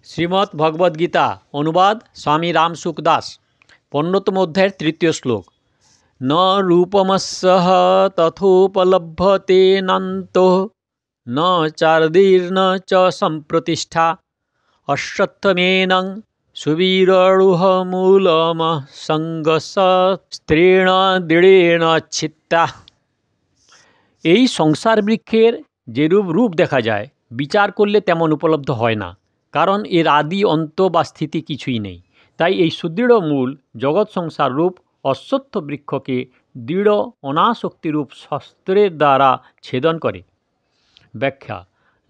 শ্রীমদ্ ভগবদ্গীতা অনুবাদ স্বামী রাম সুখদাস 15তম অধ্যায়ের 3য় শ্লোক। ন রূপমস্যঃ তথোপলভ্যতে নান্তঃ ন চারদীর্ন চ সম্প্রতিষ্ঠা অশ্বত্থমেনং সুবীরূঢ়মূলমঃ সঙ্গস্ত্রেণ দৃঢ়েণ ছিত্তা। এই সংসার বৃক্ষের যেরূপ রূপ দেখা যায়, বিচার করলে তেমন উপলব্ধ হয় না, কারণ এর আদি অন্ত বা স্থিতি কিছুই নেই। তাই এই সুদৃঢ় মূল জগৎ সংসার রূপ অশ্বত্থ বৃক্ষকে দৃঢ় অনাসক্তিরূপ শস্ত্রের দ্বারা ছেদন করে। ব্যাখ্যা: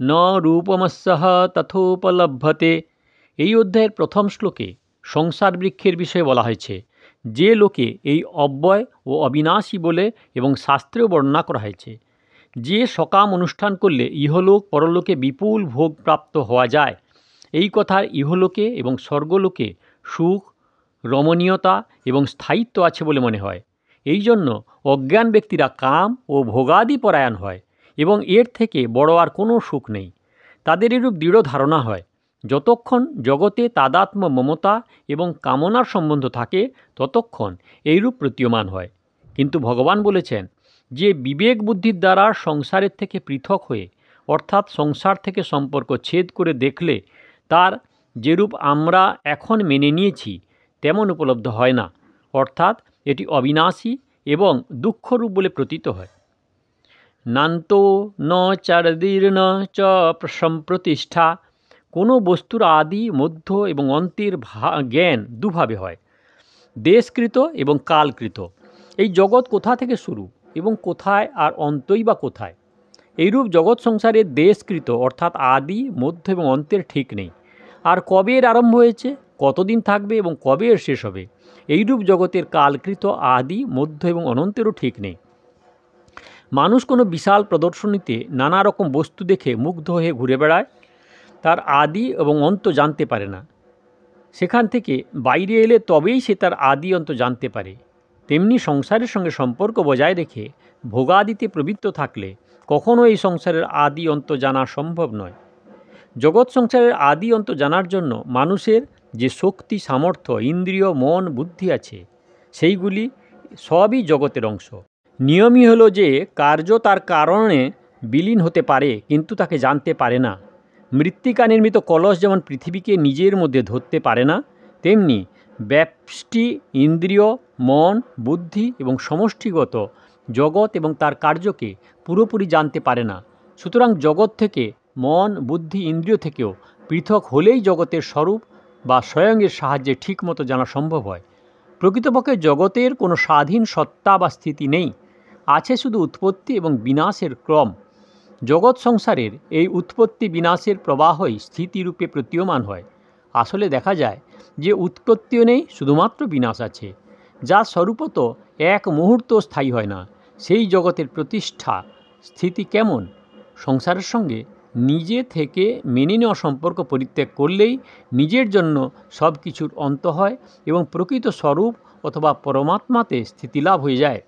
ন রূপমস্যঃ তথোপলভ্যতে। এই অধ্যায়ের প্রথম শ্লোকে সংসার বৃক্ষের বিষয়ে বলা হয়েছে, যে লোকে এই অব্যয় ও অবিনাশী বলে এবং শাস্ত্রেও বর্ণনা করা হয়েছে। যে সকাম অনুষ্ঠান করলে ইহলোক পরলোকে বিপুল ভোগ প্রাপ্ত হওয়া যায়, এই কথার ইহলোকে এবং স্বর্গলোকে সুখ, রমণীয়তা এবং স্থায়িত্ব আছে বলে মনে হয়। এই জন্য অজ্ঞান ব্যক্তিরা কাম ও ভোগাদি পরায়ণ হয় এবং এর থেকে বড় আর কোনো সুখ নেই। তাদের এরূপ দৃঢ় ধারণা হয়। যতক্ষণ জগতে তাদাত্ম্য মমতা এবং কামনার সম্বন্ধ থাকে, ততক্ষণ এইরূপ প্রতীয়মান হয়। কিন্তু ভগবান বলেছেন, যে বিবেক বুদ্ধির দ্বারা সংসারের থেকে পৃথক হয়ে, অর্থাৎ সংসার থেকে সম্পর্ক ছেদ করে দেখলে তার যেরূপ আমরা এখন মেনে নিয়েছি তেমন উপলব্ধ হয় না, অর্থাৎ এটি অবিনাশী এবং দুঃখরূপ বলে প্রতীত হয়। নান্তো ন চারদীর্ণ চ সম্প্রতিষ্ঠা। কোনো বস্তুর আদি, মধ্য এবং অন্তের জ্ঞান দুভাবে হয়, দেশকৃত এবং কালকৃত। এই জগৎ কোথা থেকে শুরু এবং কোথায় আর অন্তই বা কোথায়? এইরূপ জগৎ সংসারের দেশকৃত অর্থাৎ আদি, মধ্য এবং অন্তের ঠিক নেই। আর কবে এর আরম্ভ হয়েছে, কতদিন থাকবে এবং কবে এর শেষ হবে, এইরূপ জগতের কালকৃত, আদি, মধ্য এবং অনন্তেরও ঠিক নেই। মানুষ কোনো বিশাল প্রদর্শনীতে নানা রকম বস্তু দেখে মুগ্ধ হয়ে ঘুরে বেড়ায়, তার আদি এবং অন্ত জানতে পারে না। সেখান থেকে বাইরে এলে তবেই সে তার আদি অন্ত জানতে পারে। তেমনি সংসারের সঙ্গে সম্পর্ক বজায় রেখে ভোগাদিতে প্রবৃত্ত থাকলে কখনো এই সংসারের আদি অন্ত জানা সম্ভব নয়। জগৎ সংসারের আদি অন্ত জানার জন্য মানুষের যে শক্তি, সামর্থ্য, ইন্দ্রিয়, মন, বুদ্ধি আছে, সেইগুলি সবই জগতের অংশ। নিয়মই হলো যে কার্য তার কারণে বিলীন হতে পারে, কিন্তু তাকে জানতে পারে না। মৃত্তিকা নির্মিত কলস যেমন পৃথিবীকে নিজের মধ্যে ধরতে পারে না, তেমনি ব্যষ্টি, ইন্দ্রিয়, মন, বুদ্ধি এবং সমষ্টিগত জগৎ এবং তার কার্যকে পুরোপুরি জানতে পারে না। সুতরাং জগৎ থেকে, মন, বুদ্ধি, ইন্দ্রিয় থেকেও পৃথক হলেই জগতের স্বরূপ বা স্বয়ংয়ের সাহায্যে ঠিকমতো জানা সম্ভব হয়। প্রকৃতপক্ষে জগতের কোনো স্বাধীন সত্তা বা স্থিতি নেই, আছে শুধু উৎপত্তি এবং বিনাশের ক্রম। জগৎ সংসারের এই উৎপত্তি বিনাশের প্রবাহই স্থিতিরূপে প্রতীয়মান হয়। আসলে দেখা যায় যে উৎপত্তিও নেই, শুধুমাত্র বিনাশ আছে, যা স্বরূপত এক মুহূর্ত স্থায়ী হয় না। সেই জগতের প্রতিষ্ঠা স্থিতি কেমন? সংসারের সঙ্গে নিজে থেকে মেনে নেওয়া সম্পর্ক পরিত্যাগ করলেই নিজের জন্য সব কিছুর অন্ত হয় এবং প্রকৃত স্বরূপ অথবা পরমাত্মাতে স্থিতিলাভ হয়ে যায়।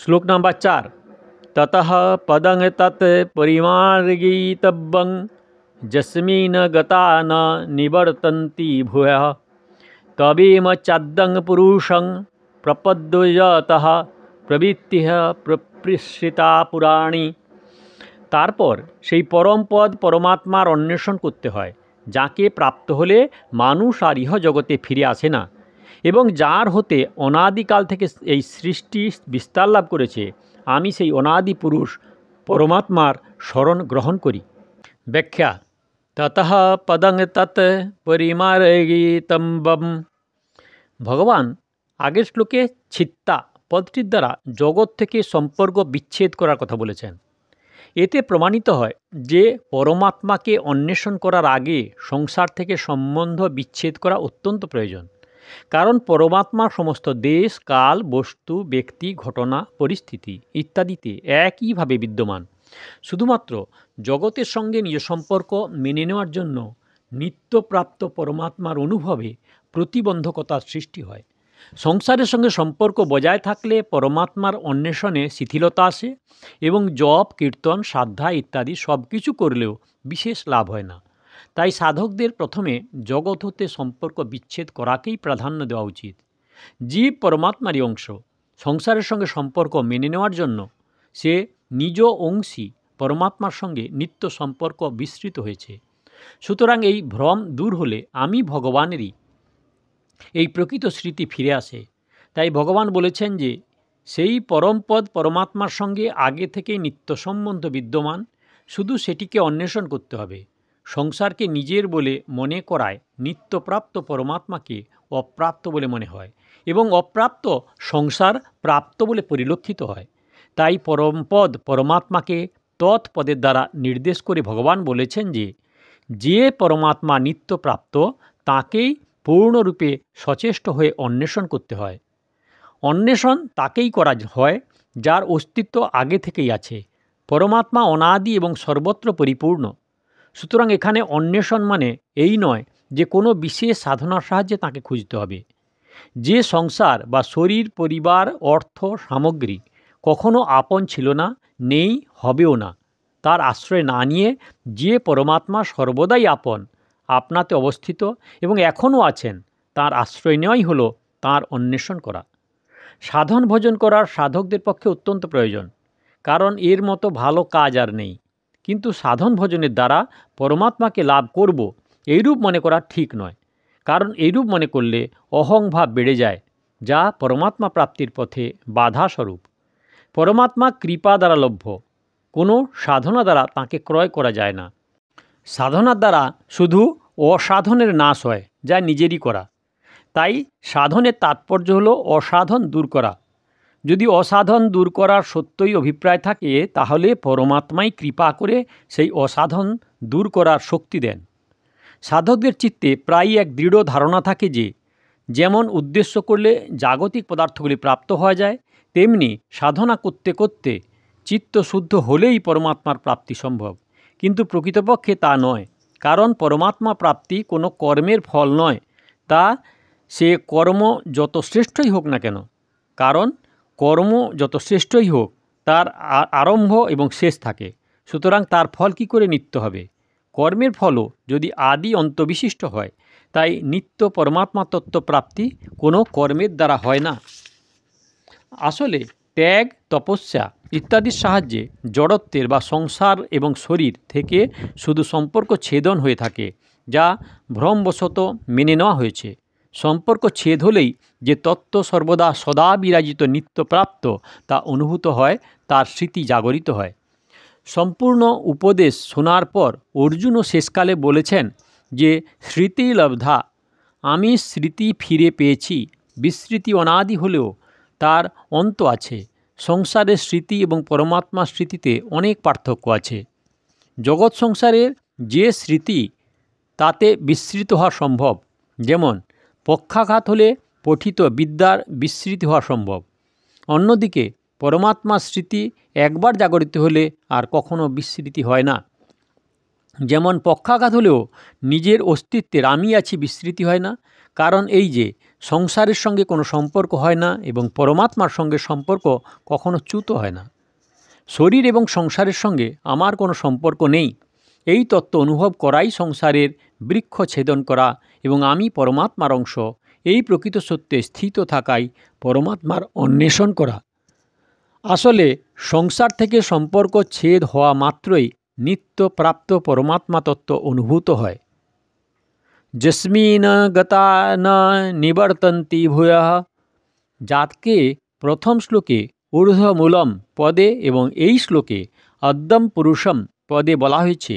শ্লোক নাম্বার 4। ততঃ পদং তৎ পরিমার্গিতব্যং যস্মিন গতা ন নিবর্তন্তি ভূয়ঃ তবেম চাদ্যং পুরুষং প্রপদ্যতঃ প্রবৃত্তিঃ প্রপৃশ্রিতা পুরাণী। তারপর সেই পরম পদ পরমাত্মার অন্বেষণ করতে হয়, যাকে প্রাপ্ত হলে মানুষ আর ইহ জগতে ফিরে আসে না এবং যার হতে অনাদিকাল থেকে এই সৃষ্টি বিস্তার লাভ করেছে। আমি সেই অনাদি পুরুষ পরমাত্মার শরণ গ্রহণ করি। ব্যাখ্যা: ততঃ পদং তৎ পরিমার্গিতব্যং। ভগবান আগের শ্লোকে ছিত্তা পদটির দ্বারা জগৎ থেকে সম্পর্ক বিচ্ছেদ করার কথা বলেছেন। এতে প্রমাণিত হয় যে পরমাত্মাকে অন্বেষণ করার আগে সংসার থেকে সম্বন্ধ বিচ্ছেদ করা অত্যন্ত প্রয়োজন। কারণ পরমাত্মা সমস্ত দেশ, কাল, বস্তু, ব্যক্তি, ঘটনা, পরিস্থিতি ইত্যাদিতে একইভাবে বিদ্যমান। শুধুমাত্র জগতের সঙ্গে নিজ সম্পর্ক মেনে নেওয়ার জন্য নিত্যপ্রাপ্ত পরমাত্মার অনুভবে প্রতিবন্ধকতার সৃষ্টি হয়। সংসারের সঙ্গে সম্পর্ক বজায় থাকলে পরমাত্মার অন্বেষণে শিথিলতা আসে এবং জপ, কীর্তন, সাধনা ইত্যাদি সব কিছু করলেও বিশেষ লাভ হয় না। তাই সাধকদের প্রথমে জগৎ হতে সম্পর্ক বিচ্ছেদ করাকেই প্রাধান্য দেওয়া উচিত। জীব পরমাত্মারই অংশ। সংসারের সঙ্গে সম্পর্ক মেনে নেওয়ার জন্য সে নিজ অংশী পরমাত্মার সঙ্গে নিত্য সম্পর্ক বিস্তৃত হয়েছে। সুতরাং এই ভ্রম দূর হলে আমি ভগবানেরই এই প্রকৃত স্মৃতি ফিরে আসে। তাই ভগবান বলেছেন যে সেই পরমপদ পরমাত্মার সঙ্গে আগে থেকেই নিত্য সম্বন্ধ বিদ্যমান, শুধু সেটিকে অন্বেষণ করতে হবে। সংসারকে নিজের বলে মনে করায় নিত্যপ্রাপ্ত পরমাত্মাকে অপ্রাপ্ত বলে মনে হয় এবং অপ্রাপ্ত সংসার প্রাপ্ত বলে পরিলক্ষিত হয়। তাই পরমপদ পরমাত্মাকে তৎপদের দ্বারা নির্দেশ করে ভগবান বলেছেন যে যে পরমাত্মা নিত্যপ্রাপ্ত তাকেই পূর্ণরূপে সচেষ্ট হয়ে অন্বেষণ করতে হয়। অন্বেষণ তাকেই করা হয় যার অস্তিত্ব আগে থেকেই আছে। পরমাত্মা অনাদি এবং সর্বত্র পরিপূর্ণ। সুতরাং এখানে অন্বেষণ মানে এই নয় যে কোনো বিশেষ সাধনার সাহায্যে তাকে খুঁজতে হবে। যে সংসার বা শরীর, পরিবার, অর্থ, সামগ্রী কখনো আপন ছিল না, নেই, হবেও না, তার আশ্রয় না নিয়ে যে পরমাত্মা সর্বদাই আপন, আপনাতে অবস্থিত এবং এখনও আছেন, তার আশ্রয় নেওয়াই হলো তার অন্বেষণ করা। সাধন ভজন করার সাধকদের পক্ষে অত্যন্ত প্রয়োজন, কারণ এর মতো ভালো কাজ আর নেই। কিন্তু সাধন ভজনের দ্বারা পরমাত্মাকে লাভ করব এইরূপ মনে করা ঠিক নয়, কারণ এইরূপ মনে করলে অহংভাব বেড়ে যায়, যা পরমাত্মা প্রাপ্তির পথে বাধাস্বরূপ। পরমাত্মা কৃপা দ্বারা লভ্য, কোনো সাধনা দ্বারা তাকে ক্রয় করা যায় না। সাধনার দ্বারা শুধু অসাধনের নাশ হয়, যা নিজেরই করা। তাই সাধনের তাৎপর্য হলো অসাধন দূর করা। যদি অসাধন দূর করার সত্যই অভিপ্রায় থাকে, তাহলে পরমাত্মাই কৃপা করে সেই অসাধন দূর করার শক্তি দেন। সাধকদের চিত্তে প্রায়ই এক দৃঢ় ধারণা থাকে যে যেমন উদ্দেশ্য করলে জাগতিক পদার্থগুলি প্রাপ্ত হওয়া যায়, তেমনি সাধনা করতে করতে চিত্ত শুদ্ধ হলেই পরমাত্মার প্রাপ্তি সম্ভব। কিন্তু প্রকৃতপক্ষে তা নয়, কারণ পরমাত্মা প্রাপ্তি কোনো কর্মের ফল নয়, তা সে কর্ম যত শ্রেষ্ঠই হোক না কেন। কারণ কর্ম যত শ্রেষ্ঠই হোক, তার আরম্ভ এবং শেষ থাকে। সুতরাং তার ফল কী করে নিত্য হবে? কর্মের ফলও যদি আদি অন্তবিশিষ্ট হয়, তাই নিত্য পরমাত্মা তত্ত্ব প্রাপ্তি কোনো কর্মের দ্বারা হয় না। আসলে ত্যাগ, তপস্যা ইত্যাদির সাহায্যে জড়ত্বের বা সংসার এবং শরীর থেকে শুধু সম্পর্ক ছেদন হয়ে থাকে, যা ভ্রমবশত মেনে নেওয়া হয়েছে। সম্পর্ক ছেদ হলেই যে তত্ত্ব সর্বদা সদা বিরাজিত নিত্যপ্রাপ্ত তা অনুভূত হয়, তার স্মৃতি জাগরিত হয়। সম্পূর্ণ উপদেশ শোনার পর অর্জুনও শেষকালে বলেছেন যে স্মৃতি লব্ধা, আমি স্মৃতি ফিরে পেয়েছি। বিস্মৃতি অনাদি হলেও তার অন্ত আছে। সংসারের স্মৃতি এবং পরমাত্মার স্মৃতিতে অনেক পার্থক্য আছে। জগৎ সংসারের যে স্মৃতি, তাতে বিস্মৃত হওয়া সম্ভব। যেমন পক্ষাঘাত হলে পঠিত বিদ্যার বিস্মৃতি হওয়া সম্ভব। অন্যদিকে পরমাত্মার স্মৃতি একবার জাগরিত হলে আর কখনো বিস্মৃতি হয় না। যেমন পক্ষাঘাত হলেও নিজের অস্তিত্বের আমি আছি বিস্মৃতি হয় না, কারণ এই যে সংসারের সঙ্গে কোনো সম্পর্ক হয় না এবং পরমাত্মার সঙ্গে সম্পর্ক কখনো চ্যুত হয় না। শরীর এবং সংসারের সঙ্গে আমার কোনো সম্পর্ক নেই, এই তত্ত্ব অনুভব করাই সংসারের বৃক্ষ ছেদন করা এবং আমি পরমাত্মার অংশ, এই প্রকৃত সত্যে স্থিত থাকাই পরমাত্মার অন্বেষণ করা। আসলে সংসার থেকে সম্পর্ক ছেদ হওয়া মাত্রই নিত্য প্রাপ্ত পরমাত্মা তত্ত্ব অনুভূত হয়। যস্মিন গতা ন নিবর্তন্তি ভূয়ঃ, যাকে প্রথম শ্লোকে ঊর্ধ্বমূলম পদে এবং এই শ্লোকে অদ্যম পুরুষম পদে বলা হয়েছে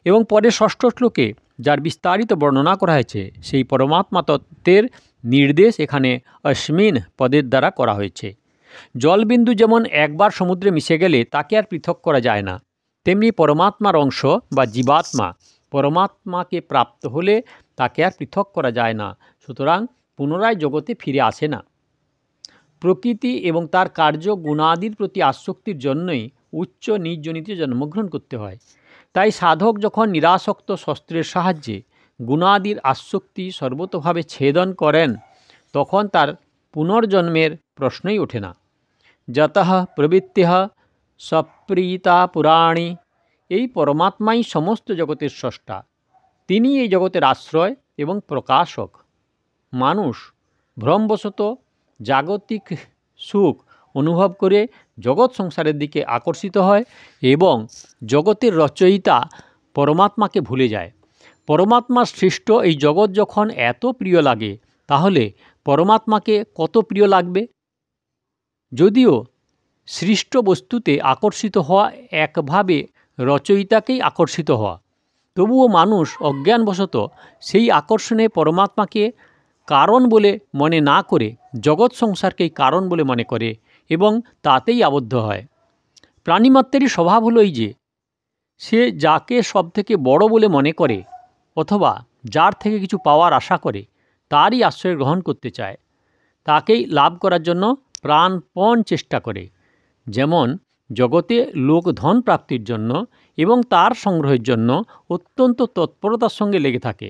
এবং পরে ষষ্ঠ শ্লোকে যার বিস্তারিত বর্ণনা করা হয়েছে, সেই পরমাত্মা তত্ত্বের নির্দেশ এখানে অস্মিন পদের দ্বারা করা হয়েছে। জলবিন্দু যেমন একবার সমুদ্রে মিশে গেলে তাকে আর পৃথক করা যায় না, তেমনি পরমাত্মার অংশ বা জীবাত্মা পরমাত্মাকে প্রাপ্ত হলে তাকে আর পৃথক করা যায় না। সুতরাং পুনরায় জগতে ফিরে আসে না। প্রকৃতি এবং তার কার্য গুণাদির প্রতি আসক্তির জন্যই উচ্চ নিজ জনিতে জন্মগ্রহণ করতে হয়। তাই সাধক যখন নিরাসক্ত শস্ত্রের সাহায্যে গুণাদির আসক্তি সর্বতোভাবে ছেদন করেন, তখন তার পুনর্জন্মের প্রশ্নই ওঠে না। যতঃ প্রবৃত্তিঃ সপ্রীতা পুরাণী, এই পরমাত্মাই সমস্ত জগতের স্রষ্টা। তিনি এই জগতের আশ্রয় এবং প্রকাশক। মানুষ ভ্রমবশত জাগতিক সুখ অনুভব করে জগৎ সংসারের দিকে আকর্ষিত হয় এবং জগতের রচয়িতা পরমাত্মাকে ভুলে যায়। পরমাত্মার সৃষ্ট এই জগৎ যখন এত প্রিয় লাগে, তাহলে পরমাত্মাকে কত প্রিয় লাগবে? যদিও সৃষ্ট বস্তুতে আকর্ষিত হওয়া একভাবে রচয়িতাকেই আকর্ষিত হওয়া, তবুও মানুষ অজ্ঞানবশত সেই আকর্ষণে পরমাত্মাকে কারণ বলে মনে না করে জগৎ সংসারকেই কারণ বলে মনে করে এবং তাতেই আবদ্ধ হয়। প্রাণীমাত্রেরই স্বভাব হলো এই যে সে যাকে সবথেকে বড় বলে মনে করে অথবা যার থেকে কিছু পাওয়ার আশা করে তারই আশ্রয় গ্রহণ করতে চায়, তাকেই লাভ করার জন্য প্রাণপণ চেষ্টা করে। যেমন জগতে লোক ধন প্রাপ্তির জন্য এবং তার সংগ্রহের জন্য অত্যন্ত তৎপরতার সঙ্গে লেগে থাকে,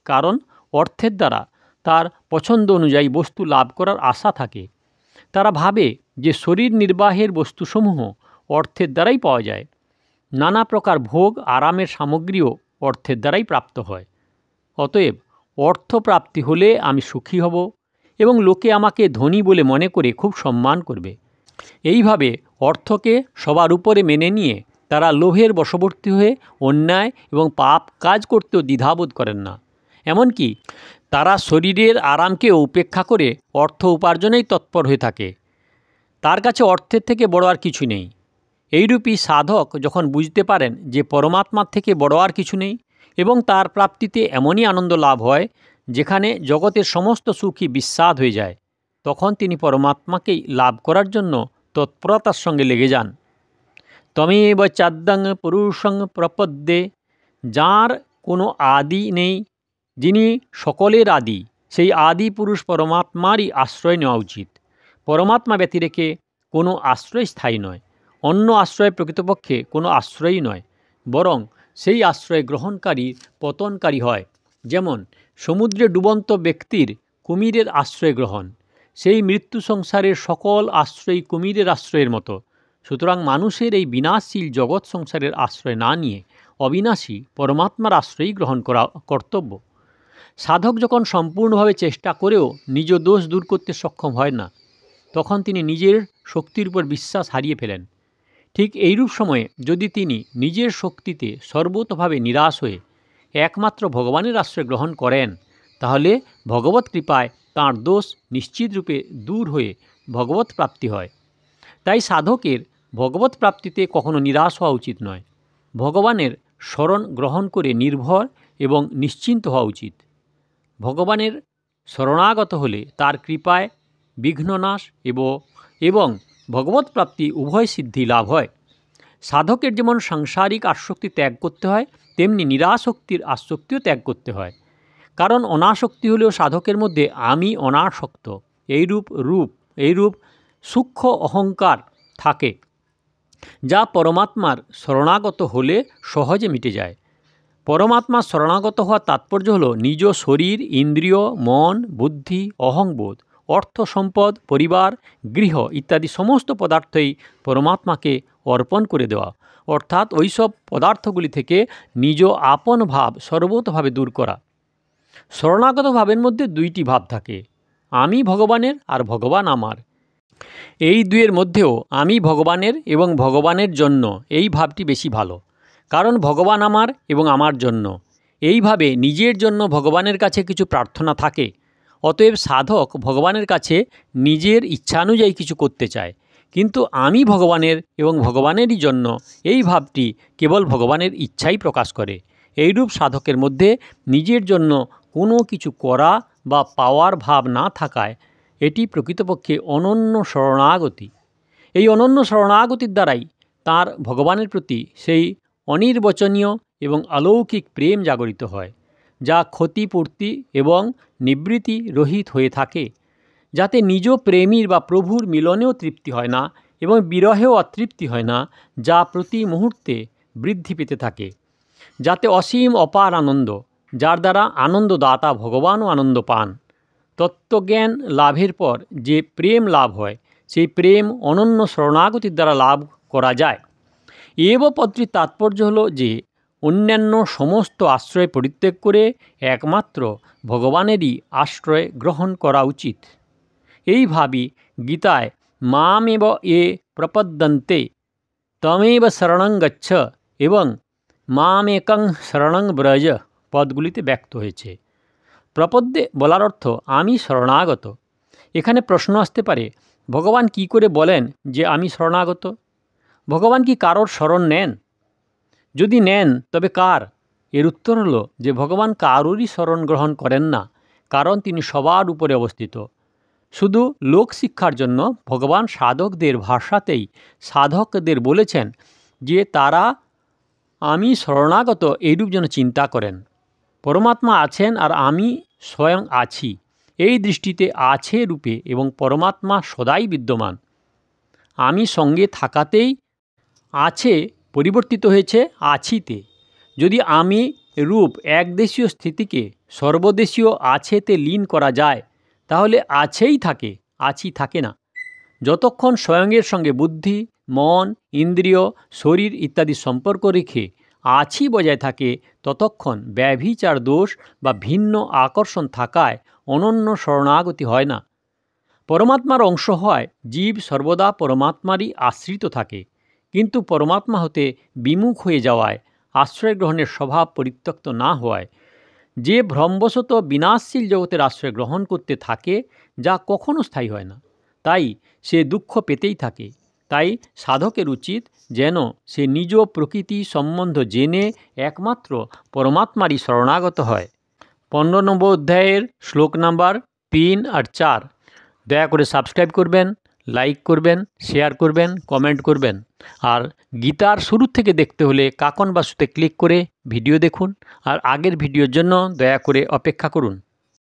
কারণ অর্থের দ্বারা তার পছন্দ অনুযায়ী বস্তু লাভ করার আশা থাকে। তারা ভাবে যে শরীর নির্বাহের বস্তুসমূহ অর্থের দ্বারাই পাওয়া যায়। নানা প্রকার ভোগ আরামের সামগ্রীও অর্থের দ্বারাই প্রাপ্ত হয়। অতএব অর্থপ্রাপ্তি হলে আমি সুখী হব এবং লোকে আমাকে ধনী বলে মনে করে খুব সম্মান করবে। এইভাবে অর্থকে সবার উপরে মেনে নিয়ে তারা লোভের বশবর্তী হয়ে অন্যায় এবং পাপ কাজ করতেও দ্বিধাবোধ করেন না। এমনকি তারা শরীরের আরামকেও উপেক্ষা করে অর্থ উপার্জনেই তৎপর হয়ে থাকে। তার কাছে অর্থের থেকে বড় আর কিছু নেই। এইরূপই সাধক যখন বুঝতে পারেন যে পরমাত্মার থেকে বড় আর কিছু নেই এবং তার প্রাপ্তিতে এমনই আনন্দ লাভ হয় যেখানে জগতের সমস্ত সুখই বিস্বাদ হয়ে যায়, তখন তিনি পরমাত্মাকেই লাভ করার জন্য তৎপরতার সঙ্গে লেগে যান। তমেব চাদ্যং পুরুষং প্রপদ্যে, যার কোনো আদি নেই, যিনি সকলের আদি, সেই আদি পুরুষ পরমাত্মারই আশ্রয় নেওয়া উচিত। পরমাত্মা ব্যতিরেকে কোনো আশ্রয় স্থায়ী নয়। অন্য আশ্রয় প্রকৃতপক্ষে কোনো আশ্রয়ই নয়, বরং সেই আশ্রয় গ্রহণকারী পতনকারী হয়। যেমন সমুদ্রে ডুবন্ত ব্যক্তির কুমিরের আশ্রয় গ্রহণ, সেই মৃত্যু সংসারের সকল আশ্রয়ই কুমিরের আশ্রয়ের মতো। সুতরাং মানুষের এই বিনাশশীল জগৎ সংসারের আশ্রয় না নিয়ে অবিনাশী পরমাত্মার আশ্রয়ই গ্রহণ করা কর্তব্য। সাধক যখন সম্পূর্ণভাবে চেষ্টা করেও নিজ দোষ দূর করতে সক্ষম হয় না, তখন তিনি নিজের শক্তির উপর বিশ্বাস হারিয়ে ফেলেন। ঠিক এইরূপ সময়ে যদি তিনি নিজের শক্তিতে সর্বতোভাবে নিরাশ হয়ে একমাত্র ভগবানের আশ্রয় গ্রহণ করেন, তাহলে ভগবৎ কৃপায় তাঁর দোষ নিশ্চিত রূপে দূর হয়ে ভগবৎ প্রাপ্তি হয়। তাই সাধকের ভগবৎ প্রাপ্তিতে কখনো নিরাশ হওয়া উচিত নয়। ভগবানের শরণ গ্রহণ করে নির্ভর এবং নিশ্চিন্ত হওয়া উচিত। ভগবানের শরণাগত হলে তার কৃপায় বিঘ্ননাশ এবং ভগবৎ প্রাপ্তি উভয় সিদ্ধি লাভ হয়। সাধকের যেমন সাংসারিক আসক্তি ত্যাগ করতে হয়, তেমনি নিরাসক্তির আসক্তিও ত্যাগ করতে হয়। কারণ অনাসক্তি হলেও সাধকের মধ্যে আমি অনাসক্ত এইরূপ সূক্ষ্ম অহংকার থাকে, যা পরমাত্মার শরণাগত হলে সহজে মিটে যায়। পরমাত্মার শরণাগত হওয়ার তাৎপর্য হলো নিজ শরীর, ইন্দ্রিয়, মন, বুদ্ধি, অহংবোধ, অর্থ সম্পদ, পরিবার, গৃহ ইত্যাদি সমস্ত পদার্থই পরমাত্মাকে অর্পণ করে দেওয়া, অর্থাৎ ওইসব পদার্থগুলি থেকে নিজ আপন ভাব সর্বতভাবে দূর করা। শরণাগত ভাবের মধ্যে দুইটি ভাব থাকে, আমি ভগবানের আর ভগবান আমার। এই দুয়ের মধ্যেও আমি ভগবানের এবং ভগবানের জন্য এই ভাবটি বেশি ভালো, কারণ ভগবান আমার এবং আমার জন্য। এইভাবে নিজের জন্য ভগবানের কাছে কিছু প্রার্থনা থাকে। অতএব সাধক ভগবানের কাছে নিজের ইচ্ছানুযায়ী কিছু করতে চায়, কিন্তু আমি ভগবানের এবং ভগবানেরই জন্য এই ভাবটি কেবল ভগবানের ইচ্ছাই প্রকাশ করে। এইরূপ সাধকের মধ্যে নিজের জন্য কোনো কিছু করা বা পাওয়ার ভাব না থাকায় এটি প্রকৃতপক্ষে অনন্য শরণাগতি। এই অনন্য শরণাগতির দ্বারাই তার ভগবানের প্রতি সেই অনির্বচনীয় এবং অলৌকিক প্রেম জাগরিত হয়, যা ক্ষতিপূর্তি এবং নিবৃত্তি রহিত হয়ে থাকে, যাতে নিজ প্রেমীর বা প্রভুর মিলনেও তৃপ্তি হয় না এবং বিরহেও অতৃপ্তি হয় না, যা প্রতি মুহূর্তে বৃদ্ধি পেতে থাকে, যাতে অসীম অপার আনন্দ, যার দ্বারা আনন্দদাতা ভগবানও আনন্দ পান। তত্ত্বজ্ঞান লাভের পর যে প্রেম লাভ হয়, সেই প্রেম অনন্য শরণাগতির দ্বারা লাভ করা যায়। এব পদটির তাৎপর্য হলো যে অন্যান্য সমস্ত আশ্রয় পরিত্যাগ করে একমাত্র ভগবানেরই আশ্রয় গ্রহণ করা উচিত। এইভাবে গীতায় মামেব এ প্রপদ্যন্তে তমেব শরণং গচ্ছ এবং মামেকং শরণং ব্রজ পদগুলিতে ব্যক্ত হয়েছে। প্রপদ্যে বলার অর্থ আমি শরণাগত। এখানে প্রশ্ন আসতে পারে, ভগবান কি করে বলেন যে আমি শরণাগত? ভগবান কি কারোর শরণ নেন? যদি নেন তবে কার? এর উত্তর হলো যে ভগবান কারোরই শরণ গ্রহণ করেন না, কারণ তিনি সবার উপরে অবস্থিত। শুধু লোক শিক্ষার জন্য ভগবান সাধকদের ভাষাতেই সাধকদের বলেছেন যে তারা আমি শরণাগত এইরূপ যেন চিন্তা করেন। পরমাত্মা আছেন আর আমি স্বয়ং আছি, এই দৃষ্টিতে আছে রূপে এবং পরমাত্মা সদাই বিদ্যমান। আমি সঙ্গে থাকাতেই আছে পরিবর্তিত হয়েছে আছিতে। যদি আমি রূপ একদেশীয় স্থিতিকে সর্বদেশীয় আছেতে লীন করা যায়, তাহলে আছেই থাকে, আছি থাকে না। যতক্ষণ স্বয়ংয়ের সঙ্গে বুদ্ধি, মন, ইন্দ্রিয়, শরীর ইত্যাদি সম্পর্ক রেখে আছি বজায় থাকে, ততক্ষণ ব্যভিচার দোষ বা ভিন্ন আকর্ষণ থাকায় অনন্য শরণাগতি হয় না। পরমাত্মার অংশ হয় জীব সর্বদা পরমাত্মারই আশ্রিত থাকে, কিন্তু পরমাত্মা হতে বিমুখ হয়ে যাওয়ায়, আশ্রয় গ্রহণের স্বভাব পরিত্যক্ত না হওয়ায় যে ভ্রমবশত বিনাশশীল জগতের আশ্রয় গ্রহণ করতে থাকে, যা কখনো স্থায়ী হয় না, তাই সে দুঃখ পেতেই থাকে। তাই সাধকের উচিত যেন সে নিজ প্রকৃতি সম্বন্ধ জেনে একমাত্র পরমাত্মারই শরণাগত হয়। 15 নম্বর অধ্যায়ের শ্লোক নাম্বার 3 আর 4 দয়া করে সাবস্ক্রাইব করবেন, লাইক করবেন, শেয়ার করবেন, কমেন্ট করবেন। আর গীতার শুরু থেকে দেখতে হলে কাকন বাসুতে ক্লিক করে ভিডিও দেখুন, আর আগের ভিডিওর জন্য দয়া করে অপেক্ষা করুন।